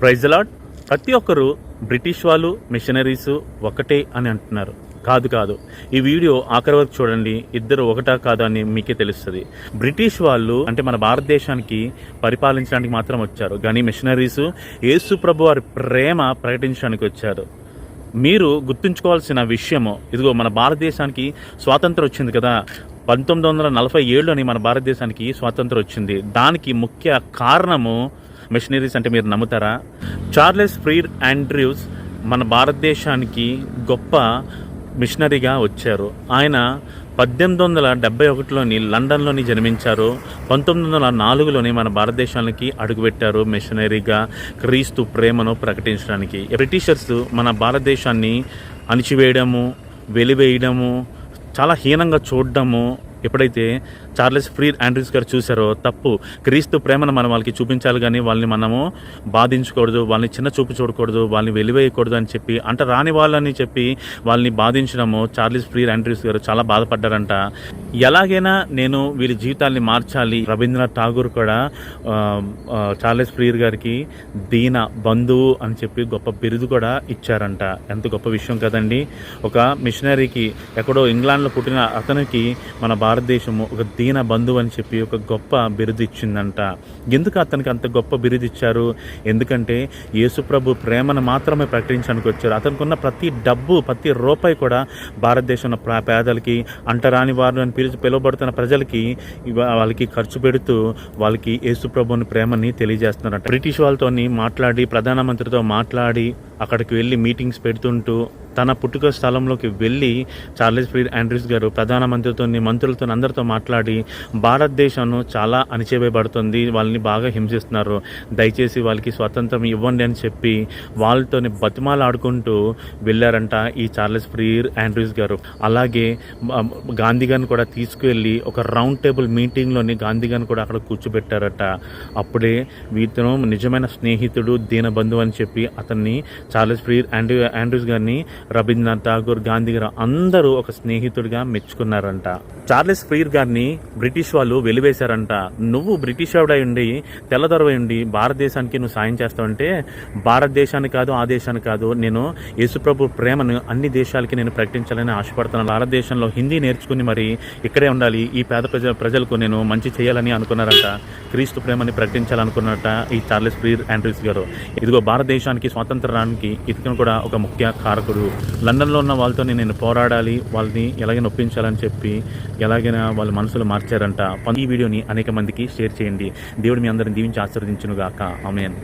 Praise the lord. ప్రతి ఒక్కరు British వాళ్ళు మిషనరీస్ ఒకటే అని అంటున్నారు. కాదు. ఈ వీడియో ఆఖరి వరకు చూడండి. ఇద్దరు ఒకటా కాదా అని మీకే తెలుస్తుంది. బ్రిటిష్ వాళ్ళు అంటే మన భారతదేశానికి పరిపాలించడానికి మాత్రం వచ్చారు, కానీ మిషనరీస్ యేసు ప్రభు వారి ప్రేమ ప్రకటించడానికి వచ్చారు. మీరు గుర్తుంచుకోవాల్సిన విషయము, ఇదిగో మన భారతదేశానికి స్వాతంత్రం వచ్చింది కదా, 1947లోని మన భారతదేశానికి స్వాతంత్రం వచ్చింది. దానికి ముఖ్య కారణము మిషనరీస్. అంటే మీరు నమ్ముతారా? చార్లెస్ ఫ్రీడ్ ఆండ్రూస్ మన భారతదేశానికి గొప్ప మిషనరీగా వచ్చారు. ఆయన 1871లోని లండన్లోని జన్మించారు. 1904లోని మన భారతదేశానికి అడుగుపెట్టారు మిషనరీగా క్రీస్తు ప్రేమను ప్రకటించడానికి. బ్రిటిషర్స్ మన భారతదేశాన్ని అణిచివేయడము, వెలివేయడము, చాలా హీనంగా చూడడము ఎప్పుడైతే చార్లెస్ ఫ్రీడ్ ఆండ్రూస్ గారు చూశారో తప్పు. క్రీస్తు ప్రేమను మనం వాళ్ళకి చూపించాలి, కానీ వాళ్ళని మనము బాధించకూడదు, వాళ్ళని చిన్న చూపు చూడకూడదు, వాళ్ళని వెలివేయకూడదు అని చెప్పి అంటే రాని వాళ్ళని చెప్పి వాళ్ళని బాధించడము చార్లెస్ ఫ్రీడ్ ఆండ్రూస్ గారు చాలా బాధపడ్డారంట. ఎలాగైనా నేను వీళ్ళ జీవితాన్ని మార్చాలి. రవీంద్రనాథ్ ఠాగూర్ కూడా చార్లెస్ ఫ్రీడ్ గారికి దీన బంధువు అని చెప్పి గొప్ప బిరుదు కూడా ఇచ్చారంట. ఎంత గొప్ప విషయం కదండి. ఒక మిషనరీకి ఎక్కడో ఇంగ్లాండ్లో పుట్టిన అతనికి మన భారతదేశము ఒక దీన బంధువు అని చెప్పి ఒక గొప్ప బిరుదు ఇచ్చిందంట. ఎందుకు అతనికి అంత గొప్ప బిరుదు ఇచ్చారు? ఎందుకంటే యేసుప్రభు ప్రేమను మాత్రమే ప్రకటించడానికి వచ్చారు. అతనికి ఉన్న ప్రతి డబ్బు, ప్రతి రూపాయి కూడా భారతదేశంలో పేదలకి, అంటరాని వారు అని పిలువబడుతున్న ప్రజలకి వాళ్ళకి ఖర్చు పెడుతూ వాళ్ళకి యేసుప్రభుని ప్రేమని తెలియజేస్తున్నారంట. బ్రిటిష్ వాళ్ళతో మాట్లాడి, ప్రధానమంత్రితో మాట్లాడి, అక్కడికి వెళ్ళి మీటింగ్స్ పెడుతుంటూ తన పుట్టుక స్థలంలోకి వెళ్ళి చార్లెస్ ఫ్రీడ్ ఆండ్రూస్ గారు ప్రధానమంత్రితో, మంత్రులతో అందరితో మాట్లాడి భారతదేశం చాలా అణిచివేయబడుతుంది, వాళ్ళని బాగా హింసిస్తున్నారు, దయచేసి వాళ్ళకి స్వాతంత్రం ఇవ్వండి అని చెప్పి వాళ్ళతో బతిమాలాడుకుంటూ వెళ్ళారంట ఈ చార్లెస్ ఫ్రీడ్ ఆండ్రూస్ గారు. అలాగే గాంధీ గారిని కూడా తీసుకువెళ్ళి ఒక రౌండ్ టేబుల్ మీటింగ్లోని గాంధీ గారిని కూడా అక్కడ కూర్చోబెట్టారట. అప్పుడే వీతను నిజమైన స్నేహితుడు, దీనబంధువు అని చెప్పి అతన్ని చార్లెస్ ఫ్రీడ్ ఆండ్రూస్ గారిని రవీంద్రనాథ్ ఠాగూర్, గాంధీ గారు అందరూ ఒక స్నేహితుడిగా మెచ్చుకున్నారంట. చార్లెస్ ఫ్రీడ్ గారిని బ్రిటిష్ వాళ్ళు వెలివేశారంట. నువ్వు బ్రిటిష్ వాడై ఉండి, తెల్లదొరవై ఉండి భారతదేశానికి నువ్వు సాయం చేస్తావంటే, భారతదేశానికి కాదు, ఆ దేశానికి కాదు, నేను యేసుప్రభు ప్రేమను అన్ని దేశాలకి నేను ప్రకటించాలని ఆశపడుతున్నాను. భారతదేశంలో హిందీ నేర్చుకుని మరి ఇక్కడే ఉండాలి, ఈ పేద ప్రజలకు నేను మంచి చేయాలని అనుకున్నారంట. క్రీస్తు ప్రేమని ప్రకటించాలనుకున్నారట ఈ చార్లెస్ ఫ్రీడ్ ఆండ్రూస్ గారు. ఇదిగో భారతదేశానికి స్వాతంత్రానికి ఇతను కూడా ఒక ముఖ్య కారకుడు. లండన్లో ఉన్న వాళ్ళతో నేను పోరాడాలి, వాళ్ళని ఎలాగైనా ఒప్పించాలని చెప్పి ఎలాగైనా వాళ్ళ మనసులు మార్చారంట. ఈ వీడియోని అనేక మందికి షేర్ చేయండి. దేవుడు మీ అందరిని దీవించి ఆశీర్వదించును గాక. ఆమేన్.